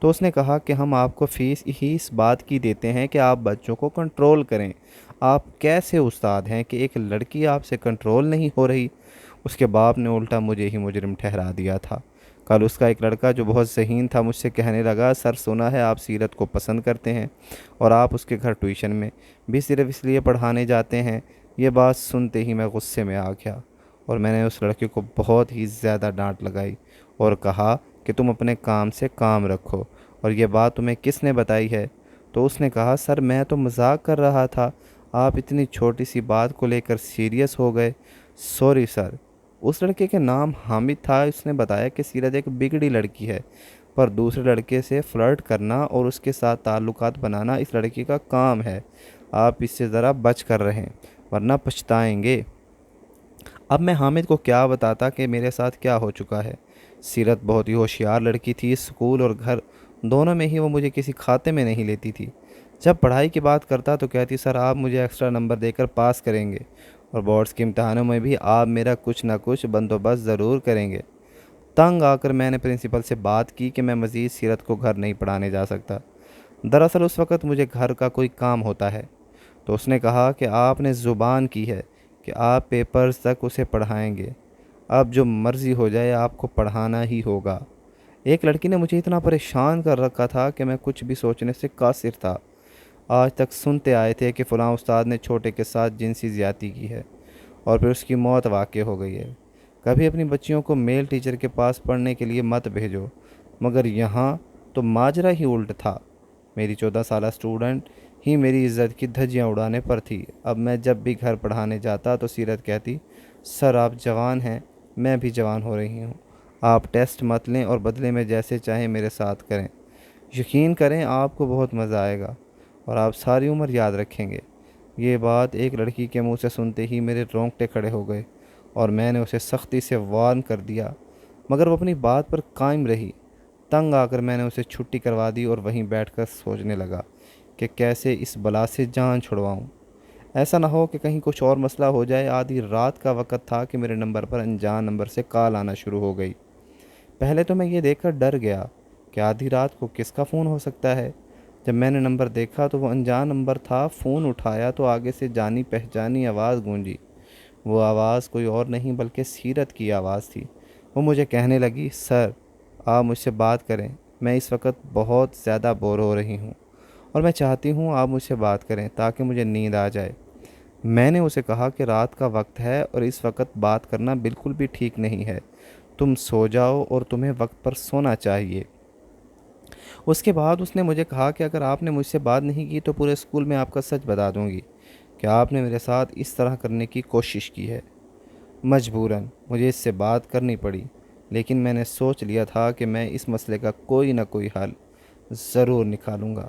تو اس نے کہا کہ ہم آپ کو فیس ہی اس بات کی دیتے ہیں کہ آپ بچوں کو کنٹرول کریں۔ آپ کیسے استاد ہیں کہ ایک لڑکی آپ سے کنٹرول نہیں ہو رہی؟ اس کے باپ نے الٹا مجھے ہی مجرم ٹھہرا دیا تھا۔ کل اس کا ایک لڑکا جو بہت ذہین تھا مجھ سے کہنے لگا، سر سنا ہے آپ سیرت کو پسند کرتے ہیں اور آپ اس کے گھر ٹیوشن میں بھی صرف اس لیے پڑھانے جاتے ہیں۔ یہ بات سنتے ہی میں غصے میں آ گیا اور میں نے اس لڑکے کو بہت ہی زیادہ ڈانٹ لگائی اور کہا کہ تم اپنے کام سے کام رکھو، اور یہ بات تمہیں کس نے بتائی ہے؟ تو اس نے کہا، سر میں تو مذاق کر رہا تھا، آپ اتنی چھوٹی سی بات کو لے کر سیریس ہو گئے۔ Sorry sir. اس لڑکے کے نام حامد تھا۔ اس نے بتایا کہ سیرت ایک بگڑی لڑکی ہے، پر دوسرے لڑکے سے فلرٹ کرنا اور اس کے ساتھ تعلقات بنانا اس لڑکی کا کام ہے۔ آپ اس سے ذرا بچ کر رہیں ورنہ پچھتائیں گے۔ اب میں حامد کو کیا بتاتا کہ میرے ساتھ کیا ہو چکا ہے۔ سیرت بہت ہی ہوشیار لڑکی تھی، اسکول اور گھر دونوں میں ہی وہ مجھے کسی کھاتے میں نہیں لیتی تھی۔ جب پڑھائی کی بات کرتا تو کہتی، سر آپ مجھے ایکسٹرا نمبر دے کر پاس کریں گے اور بورڈز کے امتحانوں میں بھی آپ میرا کچھ نہ کچھ بندوبست ضرور کریں گے۔ تنگ آ کر میں نے پرنسپل سے بات کی کہ میں مزید سیرت کو گھر نہیں پڑھانے جا سکتا۔ دراصل اس وقت مجھے گھر کا کوئی کام ہوتا ہے۔ تو اس نے کہا کہ آپ نے زبان کی ہے کہ آپ پیپرز تک اسے پڑھائیں گے، اب جو مرضی ہو جائے آپ کو پڑھانا ہی ہوگا۔ ایک لڑکی نے مجھے اتنا پریشان کر رکھا تھا کہ میں کچھ بھی سوچنے سے قاصر تھا۔ آج تک سنتے آئے تھے کہ فلاں استاد نے چھوٹے کے ساتھ جنسی زیادتی کی ہے اور پھر اس کی موت واقع ہو گئی ہے۔ کبھی اپنی بچیوں کو میل ٹیچر کے پاس پڑھنے کے لیے مت بھیجو، مگر یہاں تو ماجرا ہی الٹ تھا۔ میری 14 سالہ اسٹوڈنٹ ہی میری عزت کی دھجیاں اڑانے پر تھی۔ اب میں جب بھی گھر پڑھانے جاتا تو سیرت کہتی، سر آپ جوان ہیں، میں بھی جوان ہو رہی ہوں، آپ ٹیسٹ مت لیں اور بدلے میں جیسے چاہیں میرے ساتھ کریں، یقین کریں آپ کو بہت مزہ آئے گا اور آپ ساری عمر یاد رکھیں گے۔ یہ بات ایک لڑکی کے منہ سے سنتے ہی میرے رونگٹے کھڑے ہو گئے اور میں نے اسے سختی سے وارن کر دیا، مگر وہ اپنی بات پر قائم رہی۔ تنگ آ کر میں نے اسے چھٹی کروا دی اور وہیں بیٹھ کر سوچنے لگا کہ کیسے اس بلا سے جان چھڑواؤں۔ ایسا نہ ہو کہ کہیں کچھ اور مسئلہ ہو جائے۔ آدھی رات کا وقت تھا کہ میرے نمبر پر انجان نمبر سے کال آنا شروع ہو گئی۔ پہلے تو میں یہ دیکھ کر ڈر گیا کہ آدھی رات کو کس کا فون ہو سکتا ہے۔ جب میں نے نمبر دیکھا تو وہ انجان نمبر تھا۔ فون اٹھایا تو آگے سے جانی پہچانی آواز گونجی۔ وہ آواز کوئی اور نہیں بلکہ سیرت کی آواز تھی۔ وہ مجھے کہنے لگی، سر آپ مجھ سے بات کریں، میں اس وقت بہت زیادہ بور ہو رہی ہوں اور میں چاہتی ہوں آپ مجھ سے بات کریں تاکہ مجھے نیند آ جائے۔ میں نے اسے کہا کہ رات کا وقت ہے اور اس وقت بات کرنا بالکل بھی ٹھیک نہیں ہے، تم سو جاؤ اور تمہیں وقت پر سونا چاہیے۔ اس کے بعد اس نے مجھے کہا کہ اگر آپ نے مجھ سے بات نہیں کی تو پورے اسکول میں آپ کا سچ بتا دوں گی کہ آپ نے میرے ساتھ اس طرح کرنے کی کوشش کی ہے۔ مجبوراً مجھے اس سے بات کرنی پڑی، لیکن میں نے سوچ لیا تھا کہ میں اس مسئلے کا کوئی نہ کوئی حل ضرور نکالوں گا۔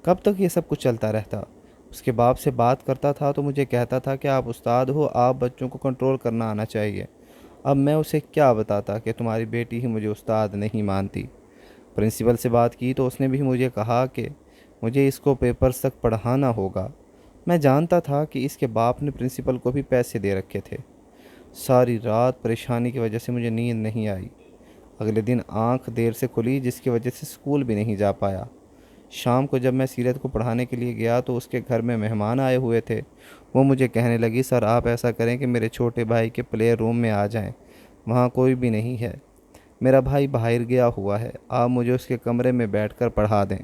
کب تک یہ سب کچھ چلتا رہتا؟ اس کے باپ سے بات کرتا تھا تو مجھے کہتا تھا کہ آپ استاد ہو، آپ بچوں کو کنٹرول کرنا آنا چاہیے۔ اب میں اسے کیا بتاتا کہ تمہاری بیٹی ہی مجھے استاد نہیں مانتی۔ پرنسپل سے بات کی تو اس نے بھی مجھے کہا کہ مجھے اس کو پیپرز تک پڑھانا ہوگا۔ میں جانتا تھا کہ اس کے باپ نے پرنسپل کو بھی پیسے دے رکھے تھے۔ ساری رات پریشانی کی وجہ سے مجھے نیند نہیں آئی۔ اگلے دن آنکھ دیر سے کھلی جس کی وجہ سے اسکول بھی نہیں جا پایا۔ شام کو جب میں سیرت کو پڑھانے کے لیے گیا تو اس کے گھر میں مہمان آئے ہوئے تھے۔ وہ مجھے کہنے لگی، سر آپ ایسا کریں کہ میرے چھوٹے بھائی کے پلے روم میں آ جائیں، وہاں کوئی بھی نہیں ہے، میرا بھائی باہر گیا ہوا ہے، آپ مجھے اس کے کمرے میں بیٹھ کر پڑھا دیں۔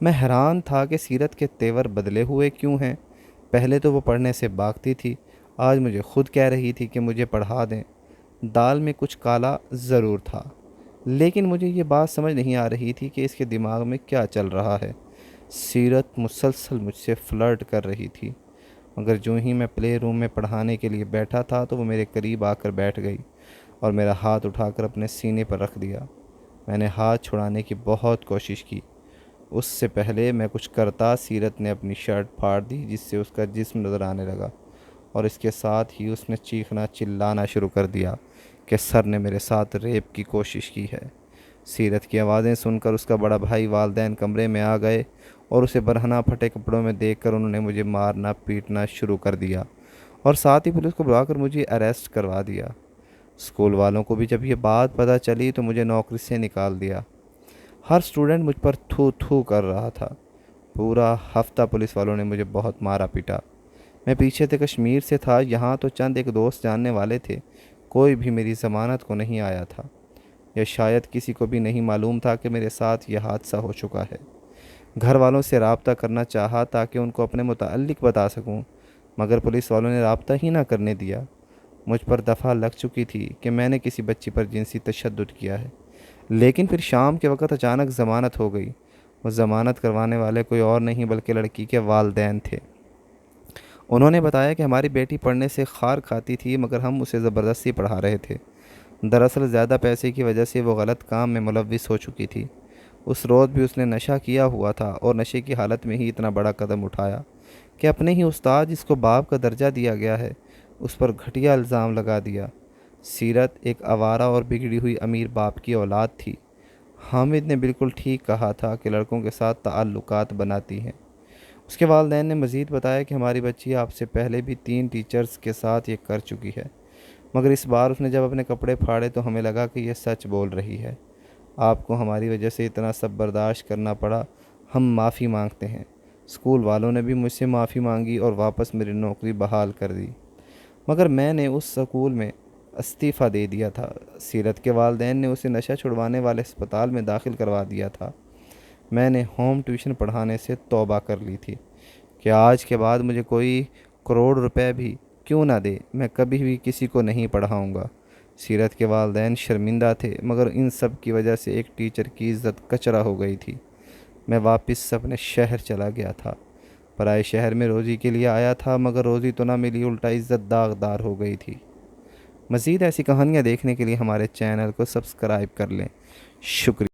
میں حیران تھا کہ سیرت کے تیور بدلے ہوئے کیوں ہیں۔ پہلے تو وہ پڑھنے سے بھاگتی تھی، آج مجھے خود کہہ رہی تھی کہ مجھے پڑھا دیں۔ دال میں کچھ کالا ضرور تھا، لیکن مجھے یہ بات سمجھ نہیں آ رہی تھی کہ اس کے دماغ میں کیا چل رہا ہے۔ سیرت مسلسل مجھ سے فلرٹ کر رہی تھی، مگر جو ہی میں پلے روم میں پڑھانے کے لیے بیٹھا تھا تو وہ میرے قریب آ کر بیٹھ گئی اور میرا ہاتھ اٹھا کر اپنے سینے پر رکھ دیا۔ میں نے ہاتھ چھڑانے کی بہت کوشش کی۔ اس سے پہلے میں کچھ کرتا سیرت نے اپنی شرٹ پھاڑ دی جس سے اس کا جسم نظر آنے لگا، اور اس کے ساتھ ہی اس نے چیخنا چلانا شروع کر دیا کہ سر نے میرے ساتھ ریپ کی کوشش کی ہے۔ سیرت کی آوازیں سن کر اس کا بڑا بھائی والدین کمرے میں آ گئے اور اسے برہنہ پھٹے کپڑوں میں دیکھ کر انہوں نے مجھے مارنا پیٹنا شروع کر دیا اور ساتھ ہی پولیس کو بلا کر مجھے اریسٹ کروا دیا۔ اسکول والوں کو بھی جب یہ بات پتہ چلی تو مجھے نوکری سے نکال دیا۔ ہر اسٹوڈنٹ مجھ پر تھو تھو کر رہا تھا۔ پورا ہفتہ پولیس والوں نے مجھے بہت مارا پیٹا۔ میں پیچھے سے کشمیر سے تھا، یہاں تو چند ایک دوست جاننے والے تھے، کوئی بھی میری ضمانت کو نہیں آیا تھا، یا شاید کسی کو بھی نہیں معلوم تھا کہ میرے ساتھ یہ حادثہ ہو چکا ہے۔ گھر والوں سے رابطہ کرنا چاہا تاکہ ان کو اپنے متعلق بتا سکوں، مگر پولیس والوں نے رابطہ ہی نہ کرنے دیا۔ مجھ پر دفعہ لگ چکی تھی کہ میں نے کسی بچی پر جنسی تشدد کیا ہے، لیکن پھر شام کے وقت اچانک ضمانت ہو گئی۔ وہ ضمانت کروانے والے کوئی اور نہیں بلکہ لڑکی کے والدین تھے۔ انہوں نے بتایا کہ ہماری بیٹی پڑھنے سے خار کھاتی تھی، مگر ہم اسے زبردستی پڑھا رہے تھے۔ دراصل زیادہ پیسے کی وجہ سے وہ غلط کام میں ملوث ہو چکی تھی۔ اس روز بھی اس نے نشہ کیا ہوا تھا اور نشے کی حالت میں ہی اتنا بڑا قدم اٹھایا کہ اپنے ہی استاد جس کو باپ کا درجہ دیا گیا ہے اس پر گھٹیا الزام لگا دیا۔ سیرت ایک آوارہ اور بگڑی ہوئی امیر باپ کی اولاد تھی۔ حامد نے بالکل ٹھیک کہا تھا کہ لڑکوں کے ساتھ تعلقات بناتی ہیں۔ اس کے والدین نے مزید بتایا کہ ہماری بچی آپ سے پہلے بھی 3 ٹیچرز کے ساتھ یہ کر چکی ہے، مگر اس بار اس نے جب اپنے کپڑے پھاڑے تو ہمیں لگا کہ یہ سچ بول رہی ہے۔ آپ کو ہماری وجہ سے اتنا سب برداشت کرنا پڑا، ہم معافی مانگتے ہیں۔ اسکول والوں نے بھی مجھ سے معافی مانگی اور واپس میری نوکری بحال کر دی، مگر میں نے اس سکول میں استعفیٰ دے دیا تھا۔ سیرت کے والدین نے اسے نشہ چھڑوانے والے اسپتال میں داخل کروا دیا تھا۔ میں نے ہوم ٹیوشن پڑھانے سے توبہ کر لی تھی کہ آج کے بعد مجھے کوئی کروڑ روپے بھی کیوں نہ دے، میں کبھی بھی کسی کو نہیں پڑھاؤں گا۔ سیرت کے والدین شرمندہ تھے، مگر ان سب کی وجہ سے ایک ٹیچر کی عزت کچرا ہو گئی تھی۔ میں واپس اپنے شہر چلا گیا تھا۔ پرائے شہر میں روزی کے لیے آیا تھا، مگر روزی تو نہ ملی، الٹا عزت داغدار ہو گئی تھی۔ مزید ایسی کہانیاں دیکھنے کے لیے ہمارے چینل کو سبسکرائب کر لیں۔ شکریہ۔